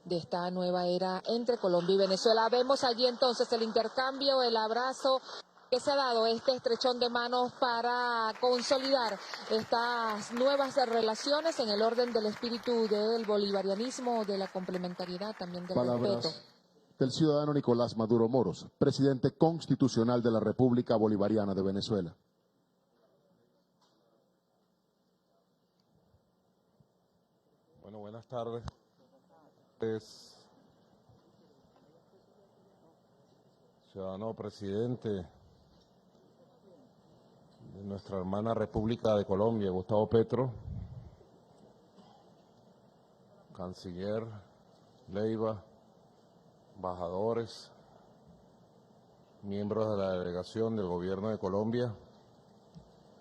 de esta nueva era entre Colombia y Venezuela. Vemos allí entonces el intercambio, el abrazo que se ha dado, este estrechón de manos para consolidar estas nuevas relaciones en el orden del espíritu del bolivarianismo, de la complementariedad, también del respeto. Del ciudadano Nicolás Maduro Moros, presidente constitucional de la República Bolivariana de Venezuela. Bueno, buenas tardes. Ciudadano presidente de nuestra hermana República de Colombia, Gustavo Petro, canciller Leiva, embajadores, miembros de la delegación del Gobierno de Colombia,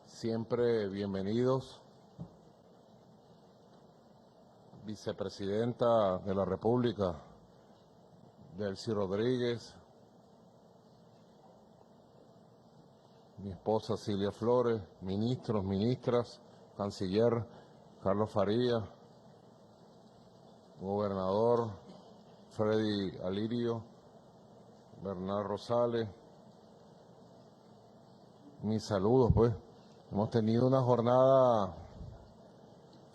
siempre bienvenidos. Vicepresidenta de la República, Delcy Rodríguez, mi esposa Silvia Flores, ministros, ministras, canciller Carlos Faría, gobernador Freddy Alirio, Bernal Rosales, mis saludos pues. Hemos tenido una jornada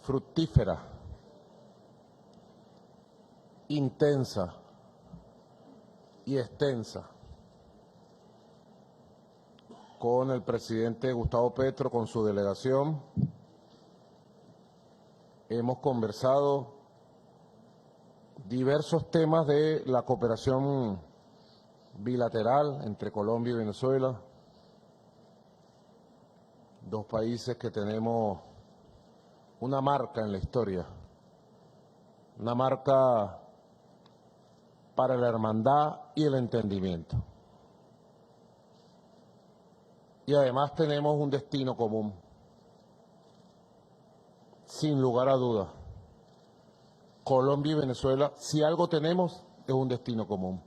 fructífera, intensa y extensa con el presidente Gustavo Petro, con su delegación. Hemos conversado diversos temas de la cooperación bilateral entre Colombia y Venezuela, dos países que tenemos una marca en la historia, una marca para la hermandad y el entendimiento. Y además tenemos un destino común, sin lugar a dudas. Colombia y Venezuela, si algo tenemos, es un destino común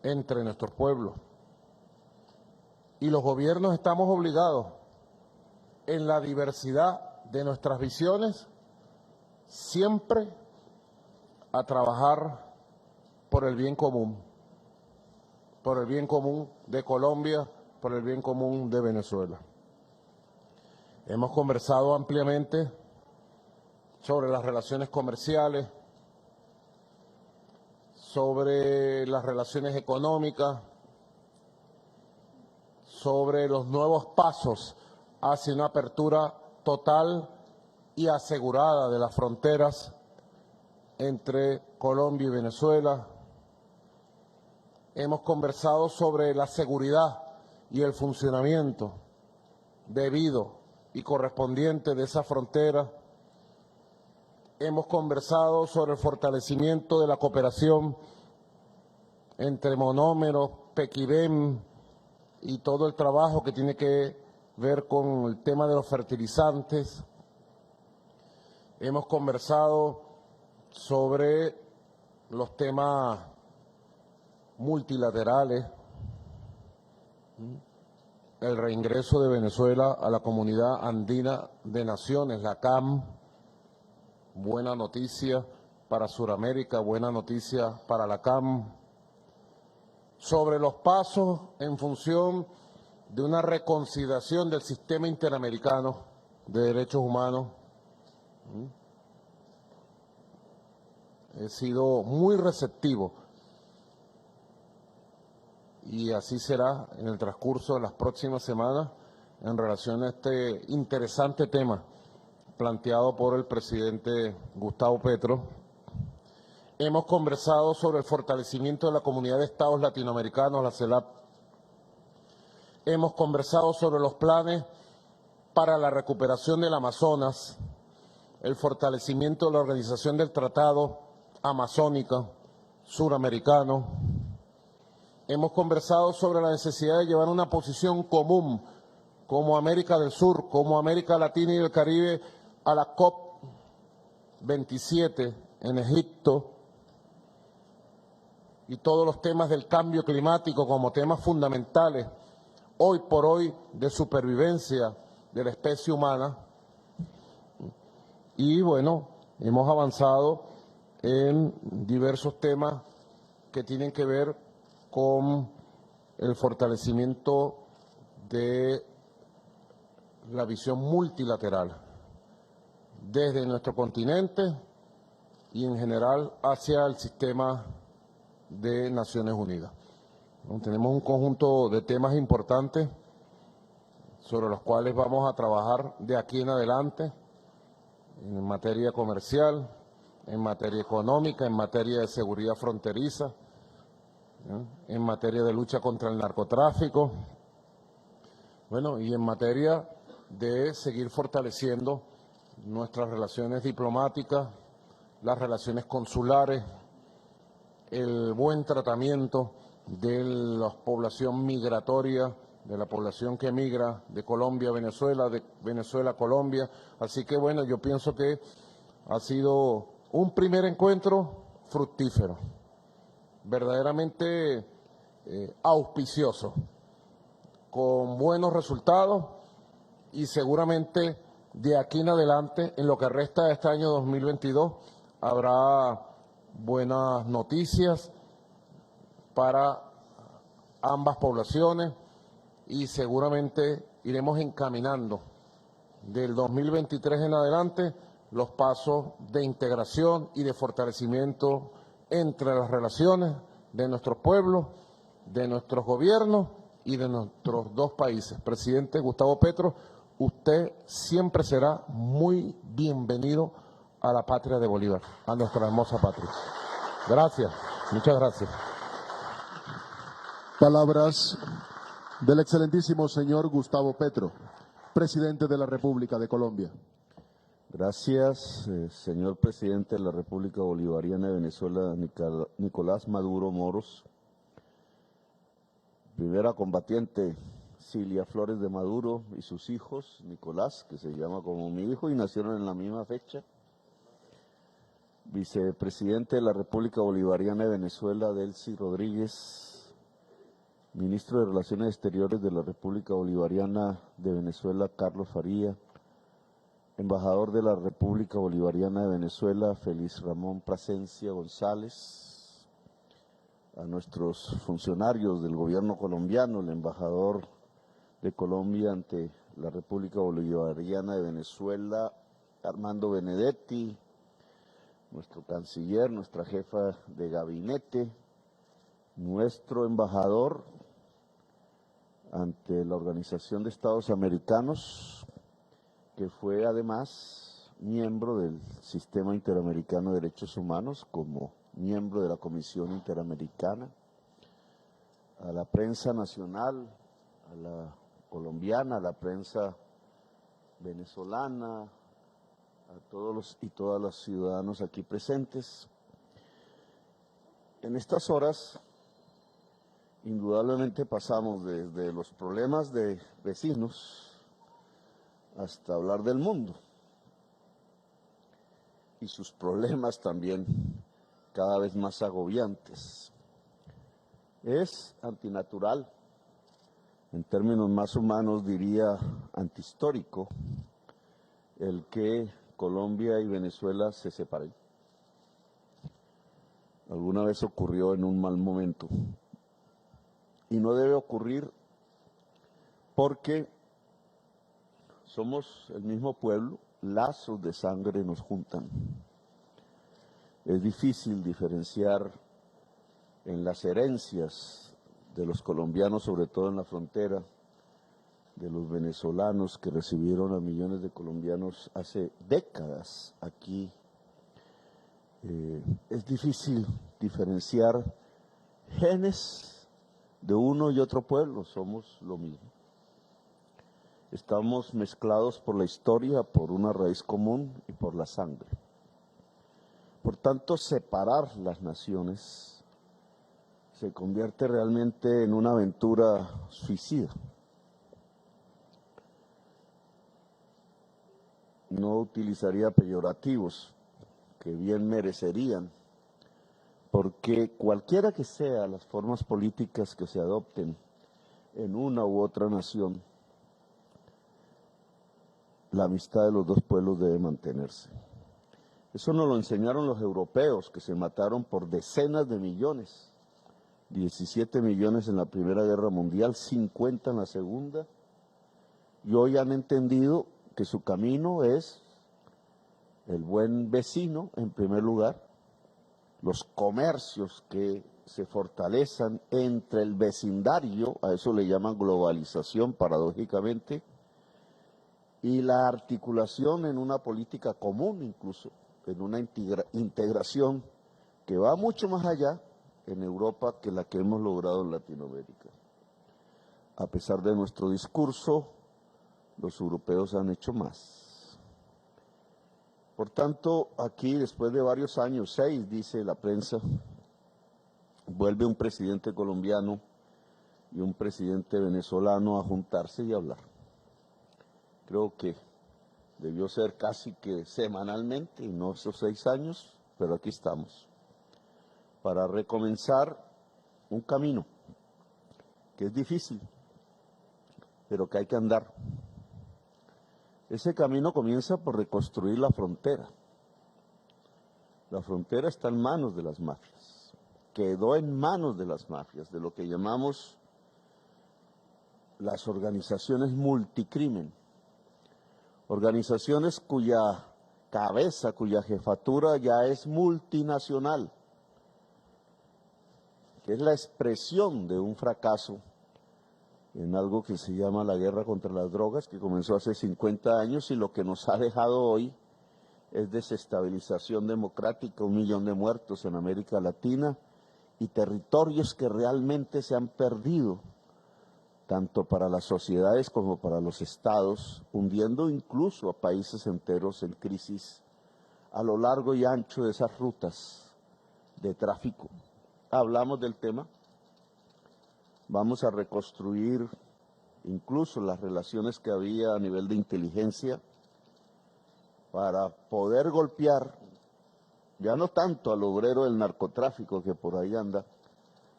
entre nuestros pueblos. Y los gobiernos estamos obligados, en la diversidad de nuestras visiones, siempre a trabajar por el bien común de Colombia, por el bien común de Venezuela. Hemos conversado ampliamente sobre las relaciones comerciales, sobre las relaciones económicas, sobre los nuevos pasos hacia una apertura total y asegurada de las fronteras entre Colombia y Venezuela. Hemos conversado sobre la seguridad y el funcionamiento debido y correspondiente de esa frontera. Hemos conversado sobre el fortalecimiento de la cooperación entre monómeros, Pequibem y todo el trabajo que tiene que ver con el tema de los fertilizantes. Hemos conversado sobre los temas multilaterales, el reingreso de Venezuela a la Comunidad Andina de Naciones, la CAM, buena noticia para Sudamérica, buena noticia para la CAM, sobre los pasos en función de una reconciliación del sistema interamericano de derechos humanos. He sido muy receptivo y así será en el transcurso de las próximas semanas en relación a este interesante tema planteado por el presidente Gustavo Petro. Hemos conversado sobre el fortalecimiento de la Comunidad de Estados Latinoamericanos, la CELAC. Hemos conversado sobre los planes para la recuperación del Amazonas, el fortalecimiento de la Organización del Tratado Amazónica Suramericano. Hemos conversado sobre la necesidad de llevar una posición común como América del Sur, como América Latina y el Caribe a la COP27 en Egipto, y todos los temas del cambio climático como temas fundamentales hoy por hoy de supervivencia de la especie humana. Y bueno, hemos avanzado en diversos temas que tienen que ver con el fortalecimiento de la visión multilateral desde nuestro continente y en general hacia el sistema de Naciones Unidas. Tenemos un conjunto de temas importantes sobre los cuales vamos a trabajar de aquí en adelante en materia comercial, en materia económica, en materia de seguridad fronteriza, en materia de lucha contra el narcotráfico, bueno, y en materia de seguir fortaleciendo nuestras relaciones diplomáticas, las relaciones consulares, el buen tratamiento de la población migratoria, de la población que migra de Colombia a Venezuela, de Venezuela a Colombia. Así que bueno, yo pienso que ha sido un primer encuentro fructífero, verdaderamente auspicioso, con buenos resultados y seguramente de aquí en adelante, en lo que resta de este año 2022, habrá buenas noticias para ambas poblaciones y seguramente iremos encaminando del 2023 en adelante los pasos de integración y de fortalecimiento entre las relaciones de nuestros pueblos, de nuestros gobiernos y de nuestros dos países. Presidente Gustavo Petro, usted siempre será muy bienvenido a la patria de Bolívar, a nuestra hermosa patria. Gracias, muchas gracias. Palabras del excelentísimo señor Gustavo Petro, presidente de la República de Colombia. Gracias, señor presidente de la República Bolivariana de Venezuela, Nicolás Maduro Moros. Primera combatiente, Cilia Flores de Maduro y sus hijos, Nicolás, que se llama como mi hijo y nacieron en la misma fecha. Vicepresidente de la República Bolivariana de Venezuela, Delcy Rodríguez. Ministro de Relaciones Exteriores de la República Bolivariana de Venezuela, Carlos Faría. Embajador de la República Bolivariana de Venezuela, Félix Ramón Plasencia González. A nuestros funcionarios del gobierno colombiano, el embajador de Colombia ante la República Bolivariana de Venezuela, Armando Benedetti, nuestro canciller, nuestra jefa de gabinete, nuestro embajador ante la Organización de Estados Americanos, que fue además miembro del Sistema Interamericano de Derechos Humanos, como miembro de la Comisión Interamericana, a la prensa nacional, a la colombiana, a la prensa venezolana, a todos los y todas los ciudadanos aquí presentes. En estas horas, indudablemente pasamos desde los problemas de vecinos hasta hablar del mundo y sus problemas también cada vez más agobiantes. Es antinatural, en términos más humanos diría antihistórico, el que Colombia y Venezuela se separen. Alguna vez ocurrió en un mal momento y no debe ocurrir porque somos el mismo pueblo, lazos de sangre nos juntan. Es difícil diferenciar en las herencias de los colombianos, sobre todo en la frontera, de los venezolanos que recibieron a millones de colombianos hace décadas aquí. Es difícil diferenciar genes de uno y otro pueblo, somos lo mismo. Estamos mezclados por la historia, por una raíz común y por la sangre. Por tanto, separar las naciones se convierte realmente en una aventura suicida. No utilizaría peyorativos que bien merecerían, porque cualquiera que sean las formas políticas que se adopten en una u otra nación, la amistad de los dos pueblos debe mantenerse. Eso nos lo enseñaron los europeos, que se mataron por decenas de millones. 17 millones en la Primera Guerra Mundial, 50 en la Segunda. Y hoy han entendido que su camino es el buen vecino, en primer lugar, los comercios que se fortalezan entre el vecindario, a eso le llaman globalización paradójicamente, y la articulación en una política común incluso, en una integración que va mucho más allá en Europa que la que hemos logrado en Latinoamérica. A pesar de nuestro discurso, los europeos han hecho más. Por tanto, aquí después de varios años, 6, dice la prensa, vuelve un presidente colombiano y un presidente venezolano a juntarse y a hablar. Creo que debió ser casi que semanalmente, y no esos 6 años, pero aquí estamos, para recomenzar un camino que es difícil, pero que hay que andar. Ese camino comienza por reconstruir la frontera. La frontera está en manos de las mafias, quedó en manos de las mafias, de lo que llamamos las organizaciones multicrimen. Organizaciones cuya cabeza, cuya jefatura ya es multinacional, que es la expresión de un fracaso en algo que se llama la guerra contra las drogas, que comenzó hace 50 años y lo que nos ha dejado hoy es desestabilización democrática, 1 millón de muertos en América Latina y territorios que realmente se han perdido, tanto para las sociedades como para los estados, hundiendo incluso a países enteros en crisis a lo largo y ancho de esas rutas de tráfico. Hablamos del tema, vamos a reconstruir incluso las relaciones que había a nivel de inteligencia para poder golpear, ya no tanto al obrero del narcotráfico que por ahí anda,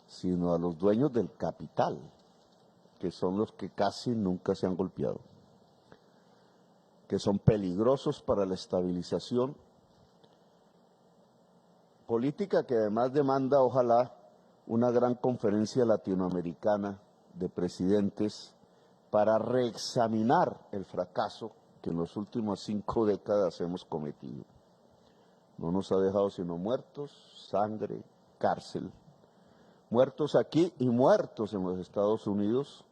sino a los dueños del capital, que son los que casi nunca se han golpeado, que son peligrosos para la estabilización política, que además demanda, ojalá, una gran conferencia latinoamericana de presidentes para reexaminar el fracaso que en las últimas 5 décadas hemos cometido. No nos ha dejado sino muertos, sangre, cárcel. Muertos aquí y muertos en los Estados Unidos,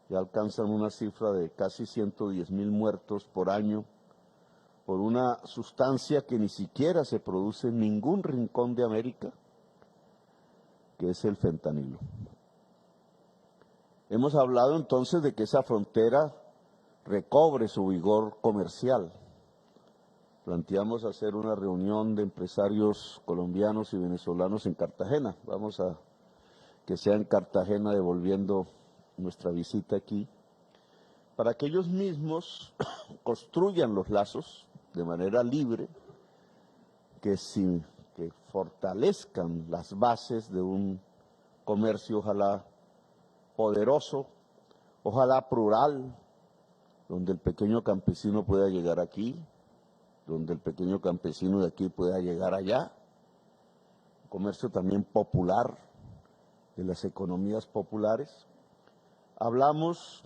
ya alcanzan una cifra de casi 110,000 muertos por año por una sustancia que ni siquiera se produce en ningún rincón de América, que es el fentanilo. Hemos hablado entonces de que esa frontera recobre su vigor comercial. Planteamos hacer una reunión de empresarios colombianos y venezolanos en Cartagena. Vamos a que sea en Cartagena, devolviendo nuestra visita aquí, para que ellos mismos construyan los lazos de manera libre, que fortalezcan las bases de un comercio ojalá poderoso, ojalá plural, donde el pequeño campesino pueda llegar aquí, donde el pequeño campesino de aquí pueda llegar allá, comercio también popular, de las economías populares. Hablamos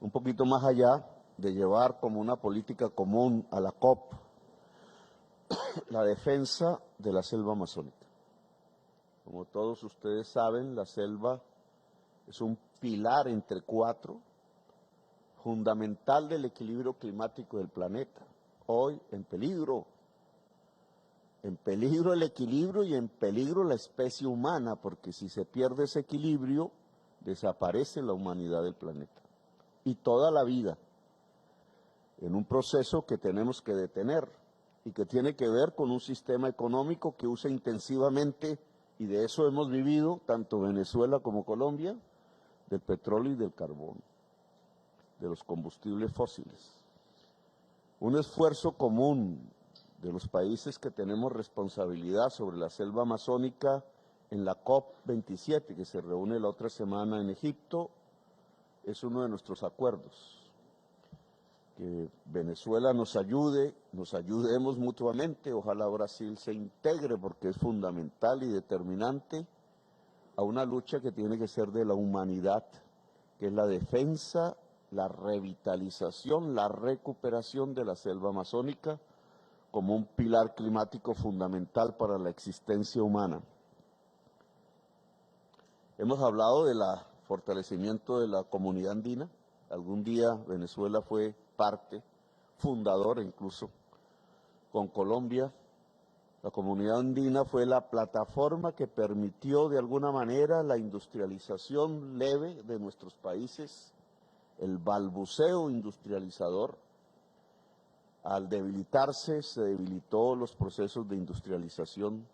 un poquito más allá de llevar como una política común a la COP la defensa de la selva amazónica. Como todos ustedes saben, la selva es un pilar entre 4, fundamental del equilibrio climático del planeta. Hoy en peligro el equilibrio y en peligro la especie humana, porque si se pierde ese equilibrio, desaparece la humanidad del planeta y toda la vida, en un proceso que tenemos que detener y que tiene que ver con un sistema económico que usa intensivamente, y de eso hemos vivido tanto Venezuela como Colombia, del petróleo y del carbón, de los combustibles fósiles. Un esfuerzo común de los países que tenemos responsabilidad sobre la selva amazónica en la COP27, que se reúne la otra semana en Egipto, es uno de nuestros acuerdos. que Venezuela nos ayude, nos ayudemos mutuamente, ojalá Brasil se integre porque es fundamental y determinante a una lucha que tiene que ser de la humanidad, que es la defensa, la revitalización, la recuperación de la selva amazónica como un pilar climático fundamental para la existencia humana. Hemos hablado del fortalecimiento de la comunidad andina. Algún día Venezuela fue parte fundadora, incluso con Colombia. La comunidad andina fue la plataforma que permitió de alguna manera la industrialización leve de nuestros países, el balbuceo industrializador. Al debilitarse, se debilitó los procesos de industrialización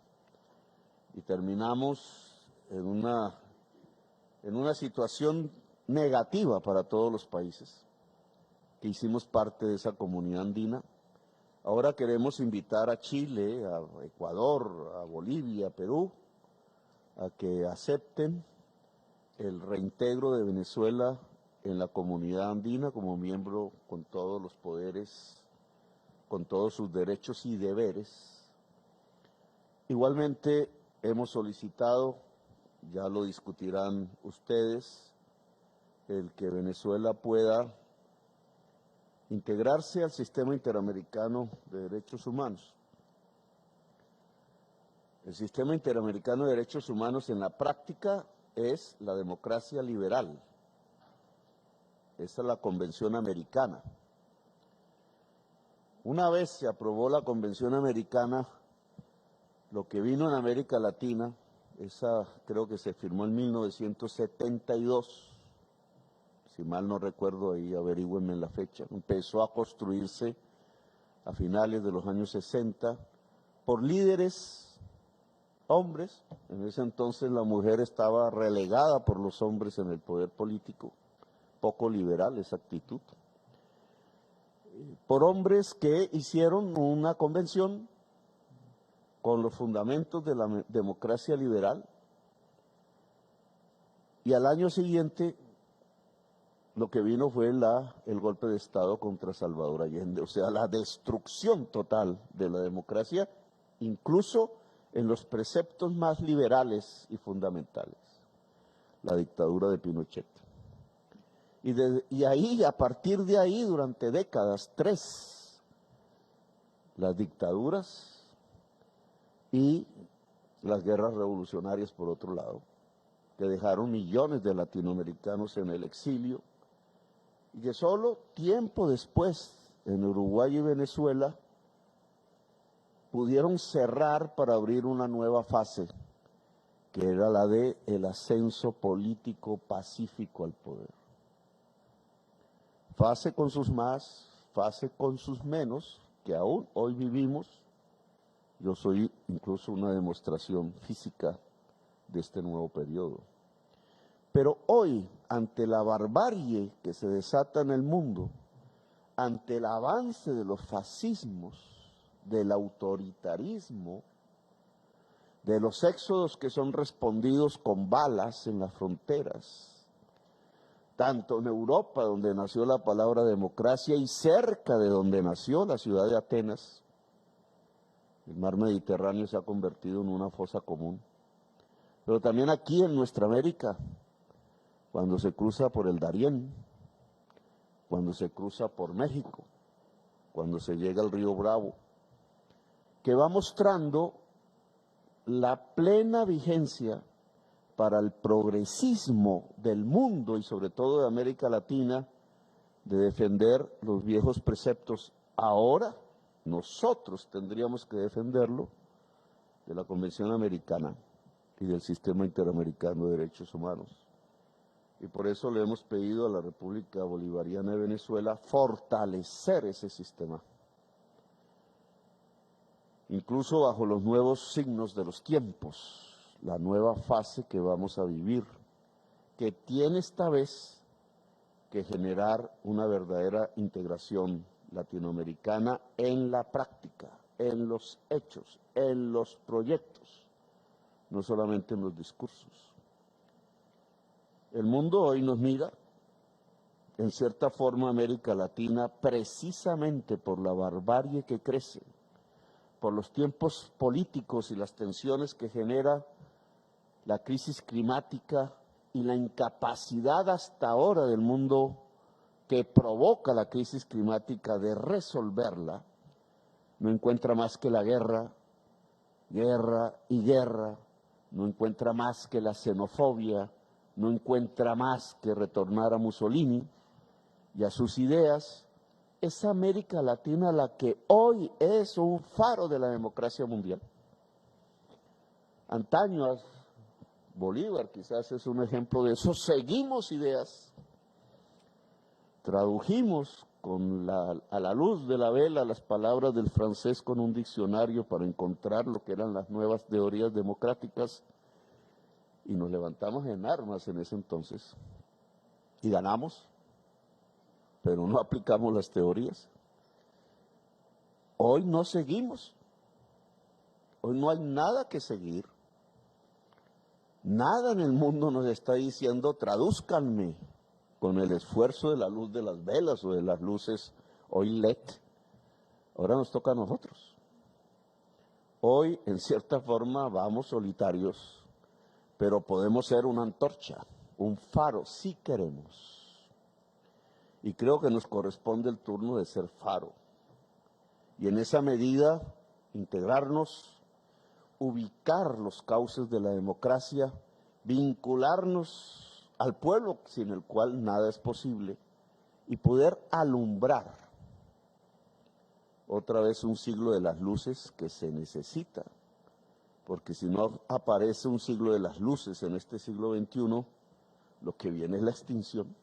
y terminamos en una situación negativa para todos los países que hicimos parte de esa comunidad andina. Ahora queremos invitar a Chile, a Ecuador, a Bolivia, a Perú, a que acepten el reintegro de Venezuela en la comunidad andina como miembro con todos los poderes, con todos sus derechos y deberes. Igualmente hemos solicitado, ya lo discutirán ustedes, el que Venezuela pueda integrarse al sistema interamericano de derechos humanos. El sistema interamericano de derechos humanos en la práctica es la democracia liberal. Esa es la Convención Americana. Una vez se aprobó la Convención Americana, lo que vino en América Latina, esa creo que se firmó en 1972, si mal no recuerdo, ahí averígüenme la fecha, empezó a construirse a finales de los años 60 por líderes hombres. En ese entonces la mujer estaba relegada por los hombres en el poder político, poco liberal esa actitud, por hombres que hicieron una convención con los fundamentos de la democracia liberal, y al año siguiente lo que vino fue el golpe de Estado contra Salvador Allende, o sea, la destrucción total de la democracia, incluso en los preceptos más liberales y fundamentales, la dictadura de Pinochet. Y ahí, a partir de ahí, durante décadas, tres, las dictaduras y las guerras revolucionarias por otro lado, que dejaron millones de latinoamericanos en el exilio, y que solo tiempo después, en Uruguay y Venezuela, pudieron cerrar para abrir una nueva fase, que era la de el ascenso político pacífico al poder. Fase con sus más, fase con sus menos, que aún hoy vivimos. Yo soy incluso una demostración física de este nuevo periodo. Pero hoy, ante la barbarie que se desata en el mundo, ante el avance de los fascismos, del autoritarismo, de los éxodos que son respondidos con balas en las fronteras, tanto en Europa, donde nació la palabra democracia, y cerca de donde nació la ciudad de Atenas, el mar Mediterráneo se ha convertido en una fosa común. Pero también aquí en nuestra América, cuando se cruza por el Darién, cuando se cruza por México, cuando se llega al río Bravo, que va mostrando la plena vigencia para el progresismo del mundo y sobre todo de América Latina de defender los viejos preceptos. Ahora nosotros tendríamos que defenderlo de la Convención Americana y del Sistema Interamericano de Derechos Humanos. Y por eso le hemos pedido a la República Bolivariana de Venezuela fortalecer ese sistema, incluso bajo los nuevos signos de los tiempos, la nueva fase que vamos a vivir, que tiene esta vez que generar una verdadera integración latinoamericana en la práctica, en los hechos, en los proyectos, no solamente en los discursos. El mundo hoy nos mira en cierta forma, América Latina, precisamente por la barbarie que crece, por los tiempos políticos y las tensiones que genera la crisis climática y la incapacidad hasta ahora del mundo que provoca la crisis climática de resolverla, no encuentra más que la guerra, guerra y guerra, no encuentra más que la xenofobia, no encuentra más que retornar a Mussolini y a sus ideas. Es América Latina la que hoy es un faro de la democracia mundial. Antaño, Bolívar quizás es un ejemplo de eso. Seguimos ideas, tradujimos a la luz de la vela las palabras del francés con un diccionario para encontrar lo que eran las nuevas teorías democráticas y nos levantamos en armas en ese entonces y ganamos, pero no aplicamos las teorías. Hoy no seguimos, hoy no hay nada que seguir. Nada en el mundo nos está diciendo, tradúzcanme con el esfuerzo de la luz de las velas o de las luces hoy LED. Ahora nos toca a nosotros. Hoy, en cierta forma, vamos solitarios, pero podemos ser una antorcha, un faro, si queremos. Y creo que nos corresponde el turno de ser faro. Y en esa medida, integrarnos, ubicar los cauces de la democracia, vincularnos al pueblo sin el cual nada es posible y poder alumbrar otra vez un siglo de las luces que se necesita, porque si no aparece un siglo de las luces en este siglo XXI, lo que viene es la extinción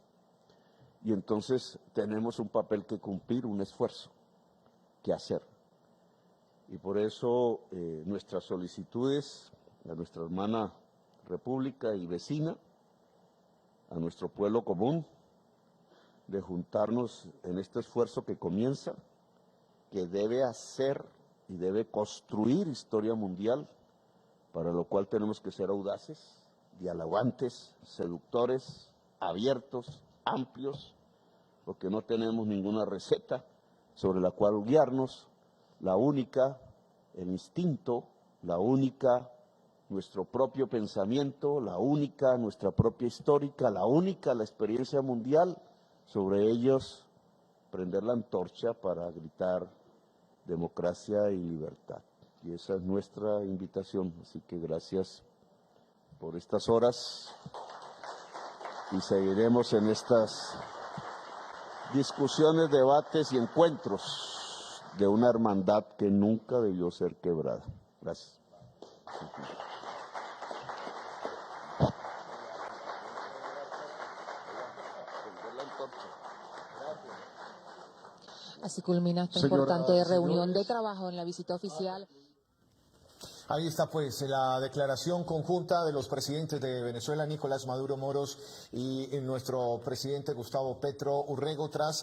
y entonces tenemos un papel que cumplir, un esfuerzo que hacer. Y por eso nuestras solicitudes a nuestra hermana república y vecina, a nuestro pueblo común, de juntarnos en este esfuerzo que comienza, que debe hacer y debe construir historia mundial, para lo cual tenemos que ser audaces, dialogantes, seductores, abiertos, amplios, porque no tenemos ninguna receta sobre la cual guiarnos. La única, el instinto, la única, nuestro propio pensamiento, la única, nuestra propia histórica, la única, la experiencia mundial. Sobre ellos, prender la antorcha para gritar democracia y libertad. Y esa es nuestra invitación. Así que gracias por estas horas y seguiremos en estas discusiones, debates y encuentros de una hermandad que nunca debió ser quebrada. Gracias. Así culmina esta Señoras importante y reunión de señores. trabajo en la visita oficial. Ahí está pues la declaración conjunta de los presidentes de Venezuela, Nicolás Maduro Moros, y nuestro presidente Gustavo Petro Urrego, tras